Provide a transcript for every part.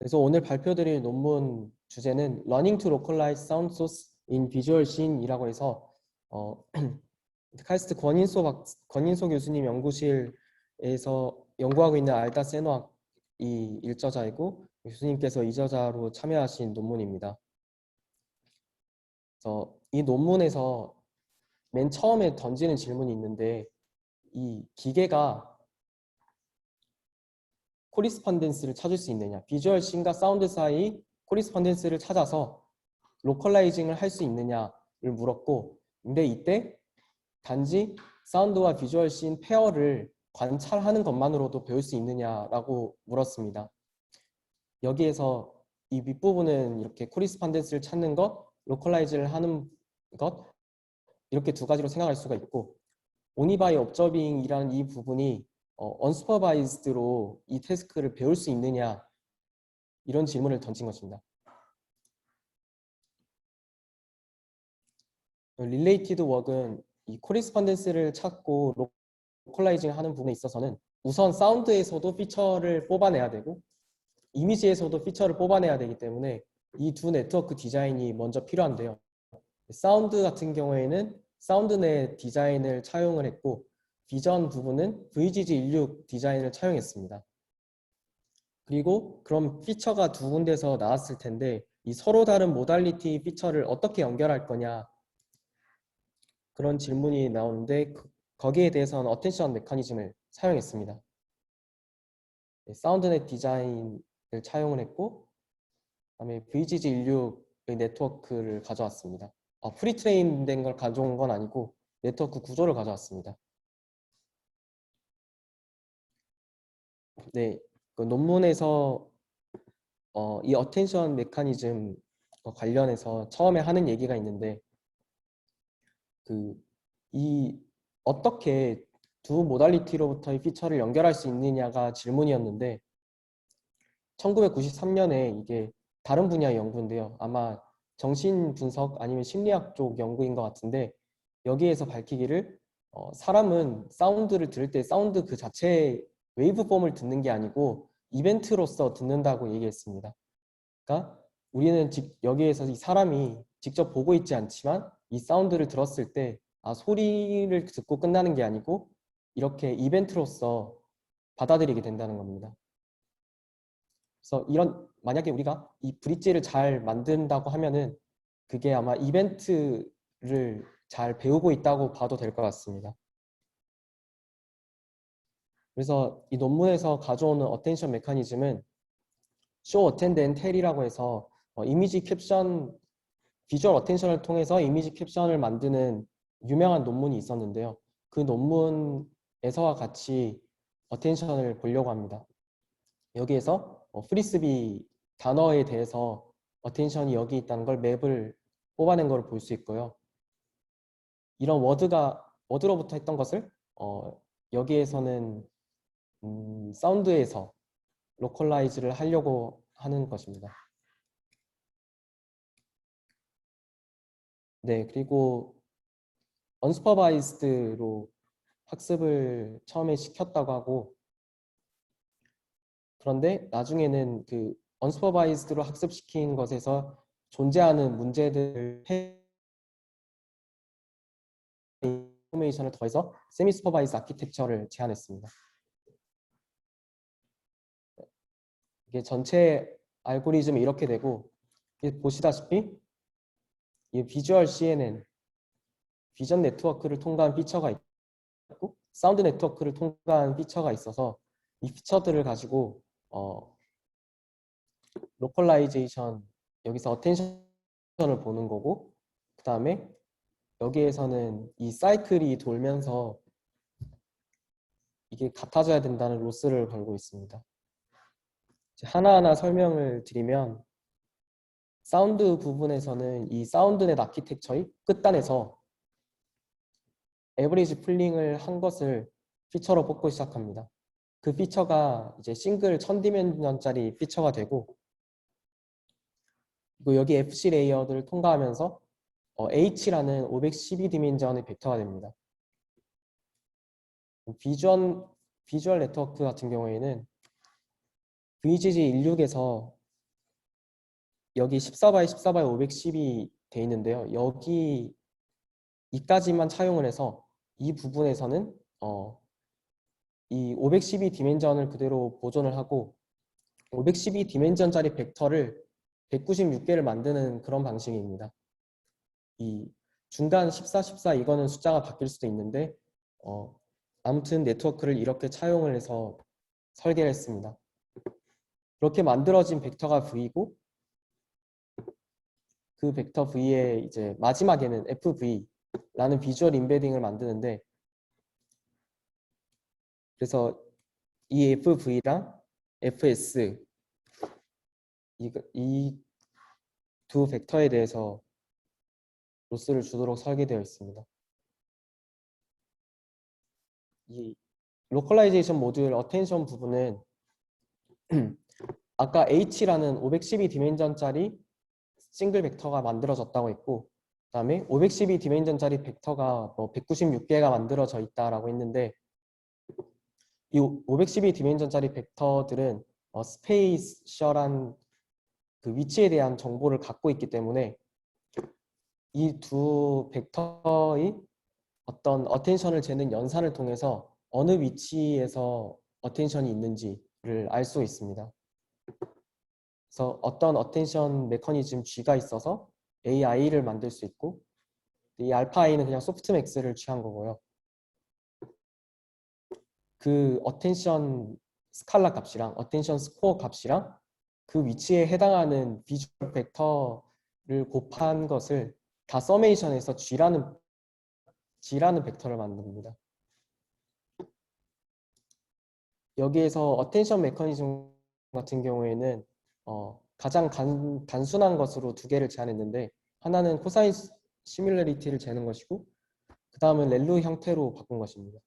그래서 오늘 발표드릴 논문 주제는 Learning to Localize Sound Source in Visual Scene이라고 해서 칼스트 권인소 교수님 연구실에서 연구하고 있는 알다 세노학이 일저자이고 교수님께서 이저자로 참여하신 논문입니다. 그래서 이 논문에서 맨 처음에 던지는 질문이 있는데 이 기계가 코리스펀던스를 찾을 수 있느냐, 비주얼 씬과 사운드 사이 코리스펀던스를 찾아서 로컬라이징을 할 수 있느냐를 물었고, 근데 이때 단지 사운드와 비주얼 씬 페어를 관찰하는 것만으로도 배울 수 있느냐라고 물었습니다. 여기에서 이 윗부분은 이렇게 코리스펀던스를 찾는 것, 로컬라이즈를 하는 것, 이렇게 두 가지로 생각할 수가 있고, only by observing이라는 이 부분이 unsupervised로 이 태스크를 배울 수 있느냐, 이런 질문을 던진 것입니다. related work은 이 코리스펀던스를 찾고 로컬라이징 하는 부분에 있어서는 우선 사운드에서도 피처를 뽑아내야 되고 이미지에서도 피처를 뽑아내야 되기 때문에 이 두 네트워크 디자인이 먼저 필요한데요. 사운드 같은 경우에는 사운드넷 디자인을 차용을 했고 비전 부분은 VGG16 디자인을 차용했습니다. 그리고 그럼 피처가 두 군데서 나왔을 텐데 이 서로 다른 모달리티 피처를 어떻게 연결할 거냐, 그런 질문이 나오는데 거기에 대해서는 어텐션 메커니즘을 사용했습니다. 사운드넷 디자인을 차용을 했고 그다음에 VGG16의 네트워크를 가져왔습니다. 프리트레인 된 걸 가져온 건 아니고 네트워크 구조를 가져왔습니다. 네, 그 논문에서 이 어텐션 메커니즘 관련해서 처음에 하는 얘기가 있는데 이 어떻게 두 모달리티로부터의 피처를 연결할 수 있느냐가 질문이었는데 1993년에 이게 다른 분야의 연구인데요. 아마 정신분석 아니면 심리학 쪽 연구인 것 같은데 여기에서 밝히기를 사람은 사운드를 들을 때 사운드 그 자체의 웨이브폼을 듣는 게 아니고 이벤트로서 듣는다고 얘기했습니다. 그러니까 우리는 여기에서 이 사람이 직접 보고 있지 않지만 이 사운드를 들었을 때 소리를 듣고 끝나는 게 아니고 이렇게 이벤트로서 받아들이게 된다는 겁니다. 그래서 만약에 우리가 이 브릿지를 잘 만든다고 하면은 그게 아마 이벤트를 잘 배우고 있다고 봐도 될 것 같습니다. 그래서 이 논문에서 가져오는 어텐션 메커니즘은 show, attend, and tell이라고 해서 이미지 캡션, 비주얼 어텐션을 통해서 이미지 캡션을 만드는 유명한 논문이 있었는데요. 그 논문에서와 같이 어텐션을 보려고 합니다. 여기에서 프리스비 단어에 대해서 어텐션이 여기 있다는 걸 맵을 뽑아낸 걸 볼 수 있고요. 이런 워드로부터 했던 것을 여기에서는 사운드에서 로컬라이즈를 하려고 하는 것입니다. 네, 그리고 언스퍼바이스드로 학습을 처음에 시켰다고 하고, 그런데 나중에는 그 언스퍼바이스드로 학습시킨 것에서 존재하는 문제들을 인포메이션을 더해서 세미 슈퍼바이즈 아키텍처를 제안했습니다. 이게 전체 알고리즘이 이렇게 되고, 보시다시피 이 비주얼 CNN, 비전 네트워크를 통과한 피처가 있고 사운드 네트워크를 통과한 피처가 있어서 이 피처들을 가지고 로컬라이제이션, 여기서 어텐션을 보는 거고, 그 다음에 여기에서는 이 사이클이 돌면서 이게 같아져야 된다는 로스를 걸고 있습니다. 하나하나 설명을 드리면 사운드 부분에서는 이 사운드넷 아키텍처의 끝단에서 에버리지 풀링을 한 것을 피처로 뽑고 시작합니다. 그 피처가 이제 싱글 1000디멘전짜리 피처가 되고, 그리고 여기 FC 레이어들을 통과하면서 H라는 512디멘전의 벡터가 됩니다. 비주얼 네트워크 같은 경우에는 VGG16에서 여기 14바이 14바이 510이 돼 있는데요. 여기 이까지만 차용을 해서 이 부분에서는 이 512 디멘전을 그대로 보존을 하고 512 디멘전짜리 벡터를 196개를 만드는 그런 방식입니다. 이 중간 14, 14 이거는 숫자가 바뀔 수도 있는데 아무튼 네트워크를 이렇게 차용을 해서 설계를 했습니다. 그렇게 만들어진 벡터가 V고 그 벡터 V의 이제 마지막에는 FV라는 비주얼 인베딩을 만드는데 그래서 이 FV랑 FS 이 두 벡터에 대해서 로스를 주도록 설계되어 있습니다. 이 로컬라이제이션 모듈 어텐션 부분은 아까 H라는 512 디멘전짜리 싱글 벡터가 만들어졌다고 했고 그 다음에 512 디멘전짜리 벡터가 뭐 196개가 만들어져 있다라고 했는데 이 512 디멘전짜리 벡터들은 스페이셜한 그 위치에 대한 정보를 갖고 있기 때문에 이 두 벡터의 어떤 어텐션을 재는 연산을 통해서 어느 위치에서 어텐션이 있는지를 알 수 있습니다. 그래서 어떤 어텐션 메커니즘 G가 있어서 AI를 만들 수 있고 이 알파 I는 그냥 소프트맥스를 취한 거고요. 그 어텐션 스칼라 값이랑 어텐션 스코어 값이랑 그 위치에 해당하는 비주얼 벡터를 곱한 것을 다 서메이션해서 G라는 벡터를 만듭니다. 여기에서 어텐션 메커니즘 같은 경우에는 가장 단순한 것으로 두 개를 제안했는데 하나는 코사인 시뮬러리티를 재는 것이고 그 다음은 렐루 형태로 바꾼 것입니다.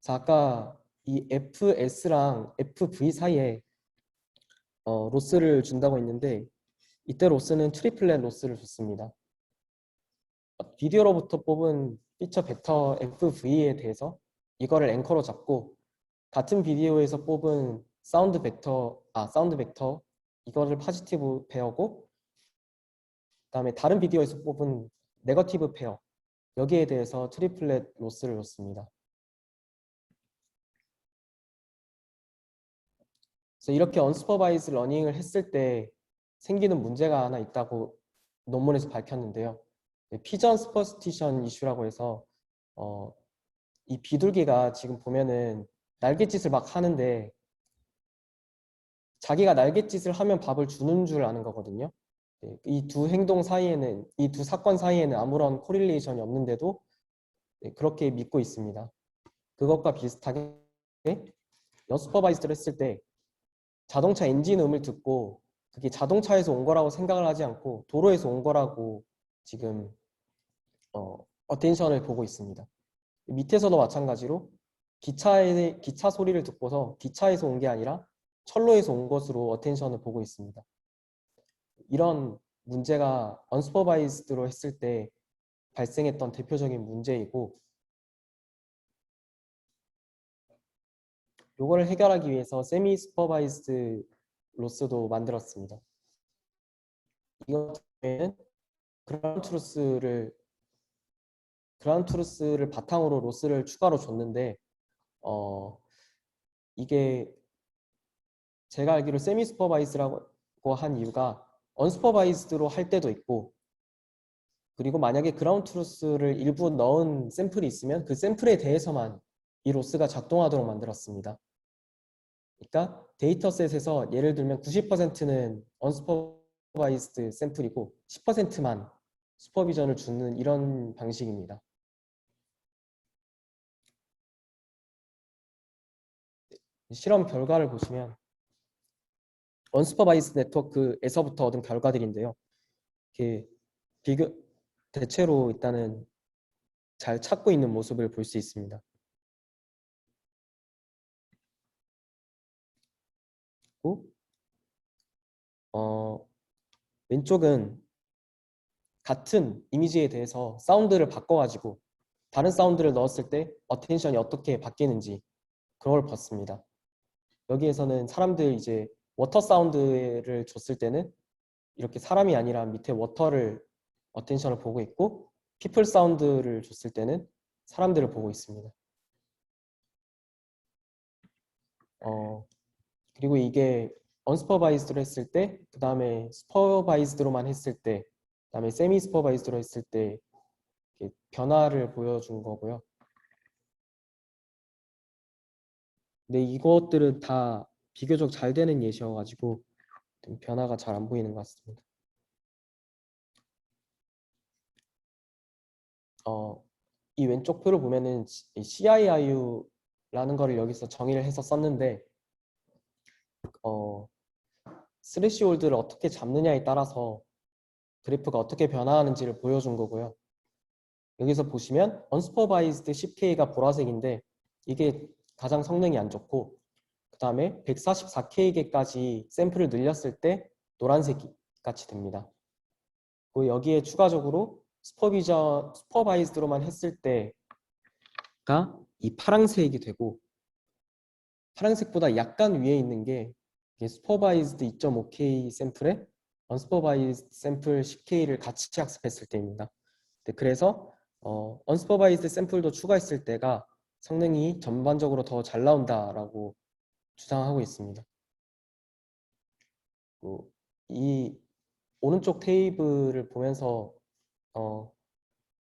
자, 아까 이 FS랑 FV 사이에 로스를 준다고 했는데 이때 로스는 트리플렛 로스를 줬습니다. 비디오로부터 뽑은 피처 벡터 FV에 대해서 이거를 앵커로 잡고 같은 비디오에서 뽑은 사운드 벡터 이거를 포지티브 페어고 그다음에 다른 비디오에서 뽑은 네거티브 페어 여기에 대해서 트리플렛 로스를 줬습니다. 그래서 이렇게 언스퍼바이즈 러닝을 했을 때 생기는 문제가 하나 있다고 논문에서 밝혔는데요. 피전 스퍼스티션 이슈라고 해서 이 비둘기가 지금 보면은 날갯짓을 막 하는데 자기가 날갯짓을 하면 밥을 주는 줄 아는 거거든요. 이 두 행동 사이에는 이 두 사건 사이에는 아무런 코릴레이션이 없는데도 그렇게 믿고 있습니다. 그것과 비슷하게 언스퍼바이즈를 했을 때 자동차 엔진 음을 듣고 그게 자동차에서 온 거라고 생각을 하지 않고 도로에서 온 거라고 지금 어텐션을 보고 있습니다. 밑에서도 마찬가지로 기차 소리를 듣고서 기차에서 온 게 아니라 철로에서 온 것으로 어텐션을 보고 있습니다. 이런 문제가 언스퍼바이즈드로 했을 때 발생했던 대표적인 문제이고 이거를 해결하기 위해서 세미 슈퍼바이즈드 로스도 만들었습니다. 이것 때문에는 그라운드 트루스를 바탕으로 로스를 추가로 줬는데 이게 제가 알기로 세미 슈퍼바이즈라고 한 이유가 언슈퍼바이즈드로 할 때도 있고 그리고 만약에 그라운드 트루스를 일부 넣은 샘플이 있으면 그 샘플에 대해서만 이 로스가 작동하도록 만들었습니다. 그러니까 데이터셋에서 예를 들면 90%는 언슈퍼바이즈드 샘플이고 10%만 슈퍼비전을 주는 이런 방식입니다. 실험 결과를 보시면 언슈퍼바이즈드 네트워크에서부터 얻은 결과들인데요. 이렇게 대체로 일단은 잘 찾고 있는 모습을 볼 수 있습니다. 그리고 왼쪽은 같은 이미지에 대해서 사운드를 바꿔가지고 다른 사운드를 넣었을 때 어텐션이 어떻게 바뀌는지 그걸 봤습니다. 여기에서는 사람들 이제 워터 사운드를 줬을 때는 이렇게 사람이 아니라 밑에 워터를 어텐션을 보고 있고, 피플 사운드를 줬을 때는 사람들을 보고 있습니다. 그리고 이게 언스퍼바이즈드로 했을 때, 그 다음에 스퍼바이즈드로만 했을 때, 그 다음에 세미 스퍼바이즈드로 했을 때 이렇게 변화를 보여준 거고요. 근데 이것들은 다 비교적 잘 되는 예시여가지고 좀 변화가 잘 안 보이는 것 같습니다. 이 왼쪽 표를 보면은 CIIU라는 거를 여기서 정의를 해서 썼는데, 스레시홀드를 어떻게 잡느냐에 따라서 그래프가 어떻게 변화하는지를 보여준 거고요. 여기서 보시면 언스퍼바이즈드 10K가 보라색인데 이게 가장 성능이 안 좋고, 그 다음에 144K개까지 샘플을 늘렸을 때 노란색 같이 됩니다. 그리고 여기에 추가적으로 슈퍼바이즈드로만 했을 때가 이 파란색이 되고, 파란색보다 약간 위에 있는 게 슈퍼바이즈드 2.5K 샘플에 언스퍼바이즈드 샘플 10K를 같이 학습했을 때입니다. 그래서 언스퍼바이즈드 샘플도 추가했을 때가 성능이 전반적으로 더 잘 나온다라고 주장하고 있습니다. 이 오른쪽 테이블을 보면서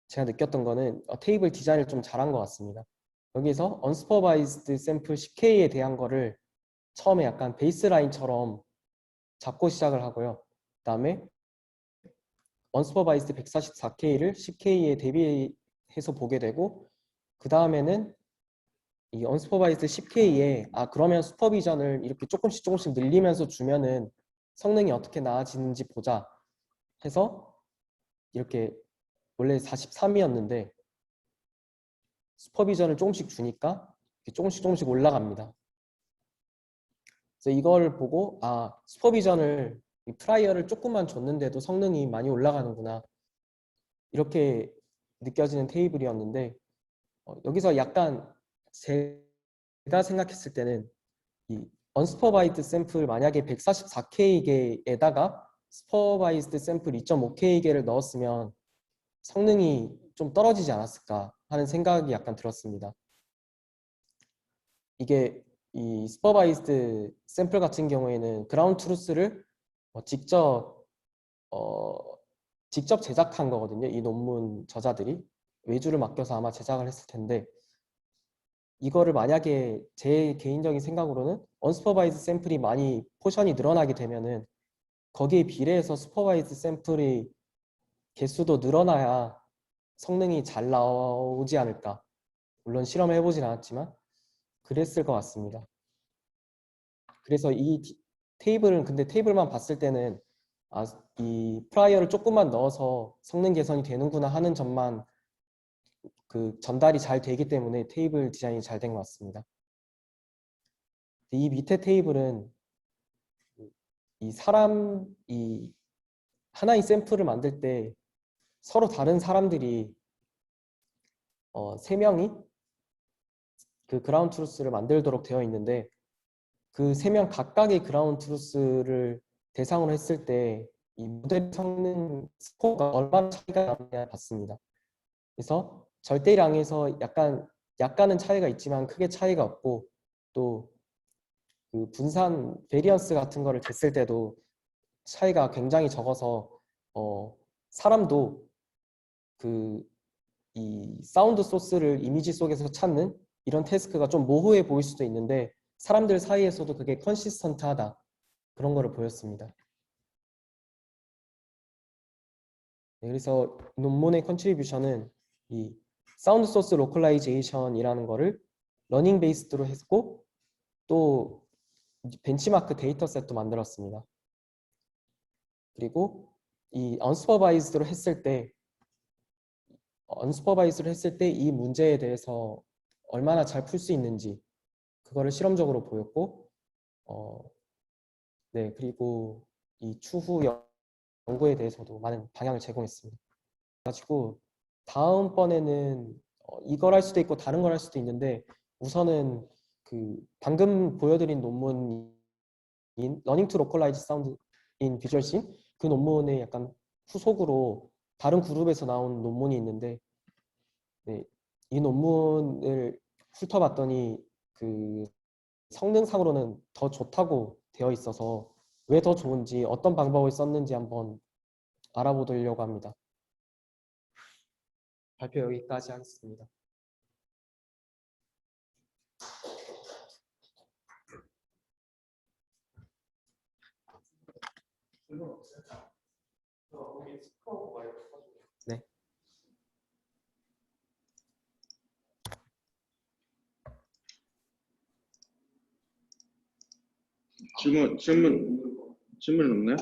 제가 느꼈던 거는 테이블 디자인을 좀 잘한 것 같습니다. 여기서 언스퍼바이즈드 샘플 10K에 대한 거를 처음에 약간 베이스라인처럼 잡고 시작을 하고요. 그 다음에 언스퍼바이즈드 144K를 10K에 대비해서 보게 되고, 그 다음에는 이 언스퍼바이즈드 10K에 그러면 슈퍼비전을 이렇게 조금씩 늘리면서 주면은 성능이 어떻게 나아지는지 보자 해서 이렇게 원래 43이었는데 슈퍼비전을 조금씩 주니까 조금씩 올라갑니다. 그래서 이걸 보고 슈퍼비전을 프라이어를 조금만 줬는데도 성능이 많이 올라가는구나, 이렇게 느껴지는 테이블이었는데, 여기서 약간 제가 생각했을 때는 이 언스퍼바이즈드 샘플 만약에 144K개에다가 슈퍼바이즈드 샘플 2.5K개를 넣었으면 성능이 좀 떨어지지 않았을까 하는 생각이 약간 들었습니다. 이게 이 슈퍼바이즈드 샘플 같은 경우에는 그라운드 트루스를 직접 제작한 거거든요. 이 논문 저자들이 외주를 맡겨서 아마 제작을 했을 텐데, 이거를 만약에 제 개인적인 생각으로는 언스퍼바이즈 샘플이 많이 포션이 늘어나게 되면은 거기에 비례해서 슈퍼바이즈 샘플이 개수도 늘어나야 성능이 잘 나오지 않을까. 물론 실험을 해보진 않았지만 그랬을 것 같습니다. 그래서 이 테이블은, 근데 테이블만 봤을 때는 이 프라이어를 조금만 넣어서 성능 개선이 되는구나 하는 점만 전달이 잘 되기 때문에 테이블 디자인이 잘 된 것 같습니다. 이 밑에 테이블은 이 하나의 샘플을 만들 때 서로 다른 사람들이 3명이 그 그라운드 트루스를 만들도록 되어 있는데, 그 3명 각각의 그라운드 트루스를 대상으로 했을 때 이 모델 성능 스코어가 얼마나 차이가 나느냐 봤습니다. 그래서 절대량에서 약간은 차이가 있지만 크게 차이가 없고, 또 그 분산 베리언스 같은 거를 쟀을 때도 차이가 굉장히 적어서 사람도 이 사운드 소스를 이미지 속에서 찾는 이런 태스크가 좀 모호해 보일 수도 있는데 사람들 사이에서도 그게 컨시스턴트하다, 그런 거를 보였습니다. 네, 그래서 논문의 컨트리뷰션은 이 사운드 소스 로컬라이제이션이라는 거를 러닝 베이스드로 했고, 또 벤치마크 데이터셋도 만들었습니다. 그리고 이 언스퍼바이즈드로 했을 때 이 문제에 대해서 얼마나 잘 풀 수 있는지 그거를 실험적으로 보였고, 네, 그리고 이 추후 연구에 대해서도 많은 방향을 제공했습니다. 가지고 다음번에는 이걸 할 수도 있고 다른 걸 할 수도 있는데, 우선은 그 방금 보여드린 논문인 Learning to Localize Sound in Visual Scene 그 논문의 약간 후속으로 다른 그룹에서 나온 논문이 있는데 네, 이 논문을 훑어봤더니 그 성능상으로는 더 좋다고 되어 있어서 왜 더 좋은지 어떤 방법을 썼는지 한번 알아보려고 합니다. 발표 여기까지 하겠습니다. 네. 질문 없나요?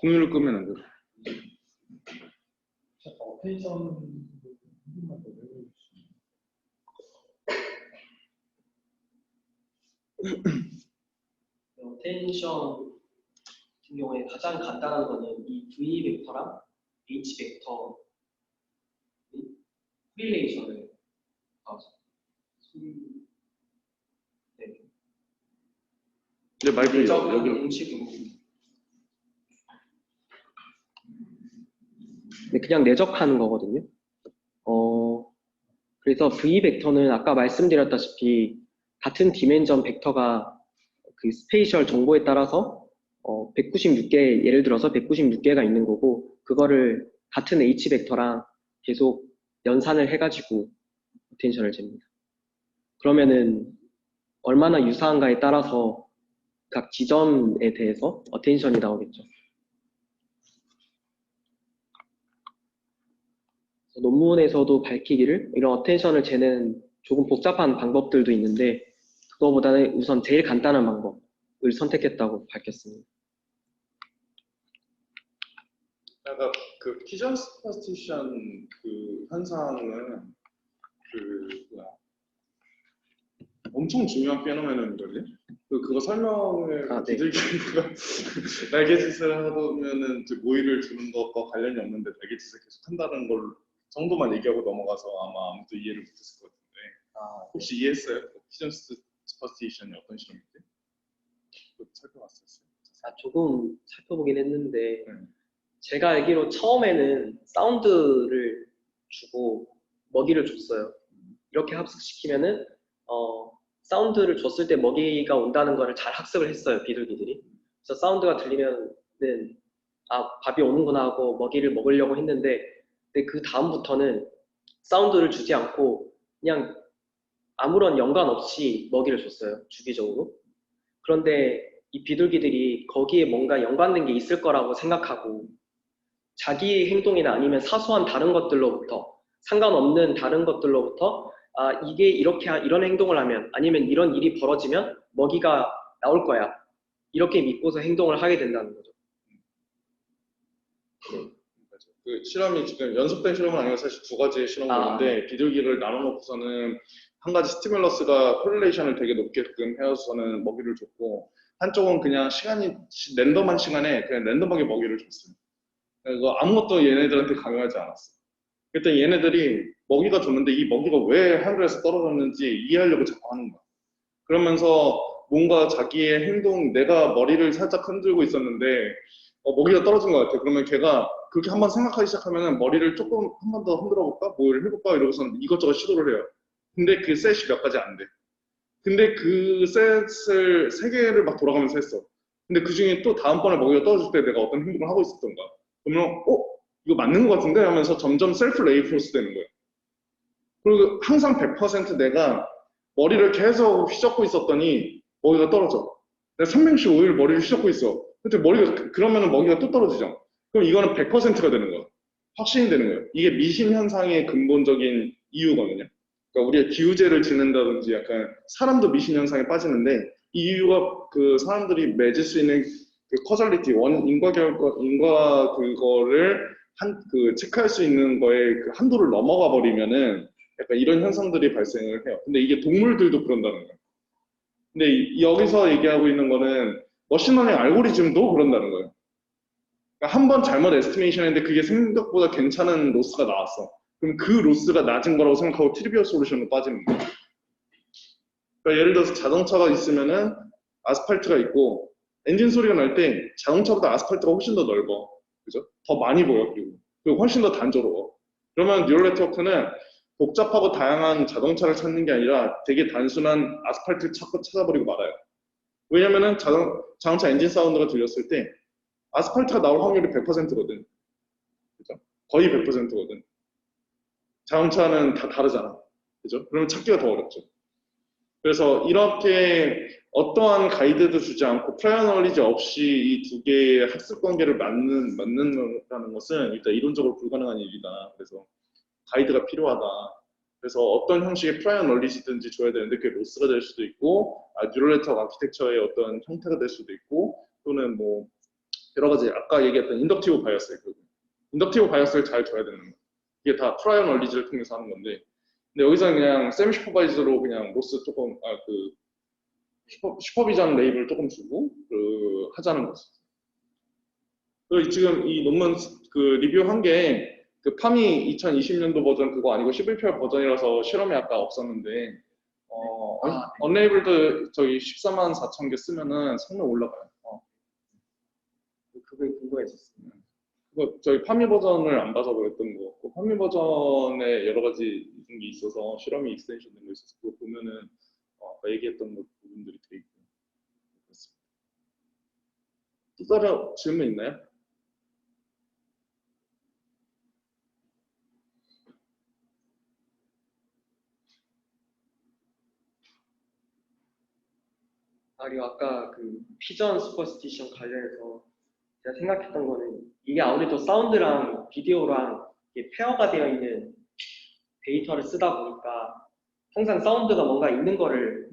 공유를 끄면 안 돼요. 어텐션 같은 경우에 가장 간단한 거는 이 V 벡터랑 H 벡터 코릴레이션을 네, 마이크 여기. 공식으로 네, 그냥 내적하는 거거든요. 그래서 V 벡터는 아까 말씀드렸다시피 같은 디멘전 벡터가 그 스페이셜 정보에 따라서 196개, 예를 들어서 196개가 있는 거고 그거를 같은 H 벡터랑 계속 연산을 해가지고 어텐션을 잽니다. 그러면은 얼마나 유사한가에 따라서 각 지점에 대해서 어텐션이 나오겠죠. 논문에서도 밝히기를 이런 어텐션을 재는 조금 복잡한 방법들도 있는데 그거보다는 우선 제일 간단한 방법을 선택했다고 밝혔습니다. 그러니까 그 피전 스파스티션 그 현상은 엄청 중요한 페노메논이거든요. 그거 설명을 네. 비둘기가 날개짓을 하면은 모이를 두는 것과 관련이 없는데 날개짓을 계속 한다는 걸 정도만 얘기하고 넘어가서 아마 아무도 이해를 못했을 것 같은데 혹시 이해했어요? 피전 스파스티션이 어떤 실험인지? 살펴봤었어요. 조금 살펴보긴 했는데 제가 알기로 처음에는 사운드를 주고 먹이를 줬어요. 이렇게 학습시키면은 사운드를 줬을 때 먹이가 온다는 거를 잘 학습을 했어요, 비둘기들이. 그래서 사운드가 들리면은 밥이 오는구나 하고 먹이를 먹으려고 했는데 근데 그 다음부터는 사운드를 주지 않고 그냥 아무런 연관 없이 먹이를 줬어요, 주기적으로. 그런데 이 비둘기들이 거기에 뭔가 연관된 게 있을 거라고 생각하고 자기 행동이나 아니면 사소한 다른 것들로부터 상관없는 다른 것들로부터 이게 이런 행동을 하면 아니면 이런 일이 벌어지면 먹이가 나올 거야 이렇게 믿고서 행동을 하게 된다는 거죠. 그 실험이 지금 연속된 실험은 아니고 사실 두 가지의 실험이 있는데 비둘기를 나눠놓고서는 한 가지 스티뮬러스가 코릴레이션을 되게 높게끔 해서는 먹이를 줬고 한쪽은 그냥 랜덤한 시간에 그냥 랜덤하게 먹이를 줬어요. 그래서 아무것도 얘네들한테 강요하지 않았어. 그때 얘네들이 먹이가 줬는데 이 먹이가 왜 하늘에서 떨어졌는지 이해하려고 자꾸 하는 거야. 그러면서 뭔가 자기의 행동, 내가 머리를 살짝 흔들고 있었는데 먹이가 떨어진 것 같아. 그러면 걔가 그렇게 한번 생각하기 시작하면 머리를 조금 한 번 더 흔들어 볼까? 뭘 해볼까? 이러고서는 이것저것 시도를 해요. 근데 그 셋이 몇 가지 안 돼. 근데 그 셋을 3개를 막 돌아가면서 했어. 근데 그 중에 또 다음번에 먹이가 떨어질 때 내가 어떤 행동을 하고 있었던가. 그러면 이거 맞는 것 같은데? 하면서 점점 셀프 레인포스 되는 거예요. 그리고 항상 100% 내가 머리를 계속 휘젓고 있었더니 먹이가 떨어져. 내가 365일 머리를 휘젓고 있어. 근데 그러면은 먹이가 또 떨어지죠. 그럼 이거는 100%가 되는 거야. 확신이 되는 거예요. 이게 미신 현상의 근본적인 이유거든요. 그러니까 우리가 기우제를 지낸다든지 약간 사람도 미신 현상에 빠지는데 이 이유가 그 사람들이 맺을 수 있는 그 커절리티 인과 그거를 체크할 수 있는 거에 그 한도를 넘어가 버리면은 약간 이런 현상들이 발생을 해요. 근데 이게 동물들도 그런다는 거예요. 근데 여기서 얘기하고 있는 거는 머신러닝 알고리즘도 그런다는 거예요. 그러니까 한 번 잘못 에스티메이션 했는데 그게 생각보다 괜찮은 로스가 나왔어. 그럼 그 로스가 낮은 거라고 생각하고 트리비얼 솔루션으로 빠지는 거예요. 그러니까 예를 들어서 자동차가 있으면은 아스팔트가 있고 엔진 소리가 날 때 자동차보다 아스팔트가 훨씬 더 넓어. 그죠? 더 많이 보여. 그리고 훨씬 더 단조로워. 그러면 뉴럴 네트워크는 복잡하고 다양한 자동차를 찾는 게 아니라 되게 단순한 아스팔트를 찾아버리고 말아요. 왜냐면은 자동차 엔진 사운드가 들렸을 때 아스팔트가 나올 확률이 100%거든. 그죠? 거의 100%거든. 자동차는 다 다르잖아. 그죠? 그러면 찾기가 더 어렵죠. 그래서 이렇게 어떠한 가이드도 주지 않고 프라이어 너리지 없이 이 두 개의 학습 관계를 맞는다는 것은 일단 이론적으로 불가능한 일이다. 그래서 가이드가 필요하다. 그래서 어떤 형식의 프라이어 널리지든지 줘야 되는데 그게 로스가 될 수도 있고 뉴럴 네트워크 아키텍처의 어떤 형태가 될 수도 있고 또는 뭐 여러 가지 아까 얘기했던 인덕티브 바이어스예요. 인덕티브 바이어스를 잘 줘야 되는 거예요. 이게 다 프라이어 널리지를 통해서 하는 건데 근데 여기서는 그냥 세미 슈퍼바이저로 그냥 로스 조금 슈퍼비전 레이블 조금 주고 하자는 거죠. 그리고 지금 이 논문 리뷰한 게 그 파미 2020년도 버전 그거 아니고 11개월 버전이라서 실험이 아까 없었는데 언레이블드 저희 14만 4천 개 쓰면은 성능 올라가요. 그게 궁금했었어요. 그거 저희 파미 버전을 안 봐서 그랬던 거 같고 파미 버전에 여러 가지 이런 게 있어서 실험이 익스텐션 된 거 있어서 그거 보면은 아까 얘기했던 부분들이 돼 있고 그렇습니다. 또 다른 질문 있나요? 그리고 아까 그 피전 슈퍼스티션 관련해서 제가 생각했던 거는 이게 아무래도 사운드랑 비디오랑 이게 페어가 되어 있는 데이터를 쓰다 보니까 항상 사운드가 뭔가 있는 거를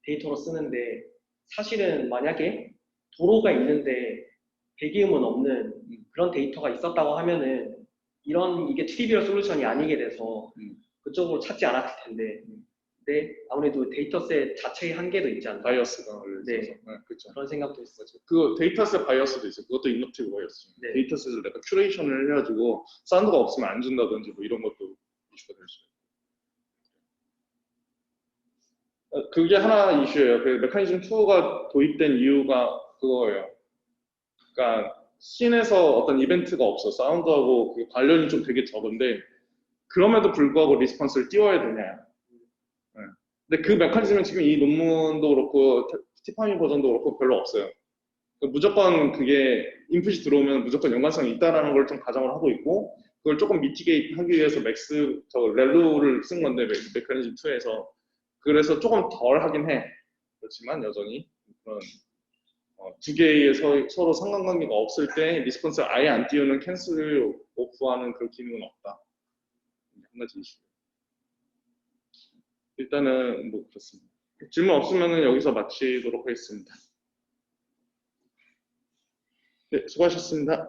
데이터로 쓰는데 사실은 만약에 도로가 있는데 배기음은 없는 그런 데이터가 있었다고 하면은 이게 트리비얼 솔루션이 아니게 돼서 그쪽으로 찾지 않았을 텐데 근데 아무래도 데이터셋 자체의 한계도 있지 않나요? 바이어스가 네. 있어서 그렇죠. 그런 생각도 있어요. 그 데이터셋 바이어스도 있어요. 그것도 인덕티브 바이어스. 네. 데이터셋을 내가 큐레이션을 해가지고 사운드가 없으면 안 준다든지 뭐 이런 것도 이슈가 될 수 있어요. 그게 하나 이슈예요. 그 메커니즘 2가 도입된 이유가 그거예요. 그러니까 씬에서 어떤 이벤트가 없어. 사운드하고 그 관련이 좀 되게 적은데 그럼에도 불구하고 리스폰스를 띄워야 되냐. 네. 근데 그 메커니즘은 지금 이 논문도 그렇고 스티파니 버전도 그렇고 별로 없어요. 무조건 그게 인풋이 들어오면 무조건 연관성이 있다라는 걸 좀 가정을 하고 있고 그걸 조금 미티게이트 하기 위해서 렐루를 쓴 건데 메커니즘 2에서 그래서 조금 덜 하긴 해. 그렇지만 여전히 그런 두 개의 서로 상관관계가 없을 때 리스폰스를 아예 안 띄우는 캔슬 오프하는 그런 기능은 없다. 한 가지 이슈. 일단은 뭐 그렇습니다. 질문 없으면 여기서 마치도록 하겠습니다. 네, 수고하셨습니다.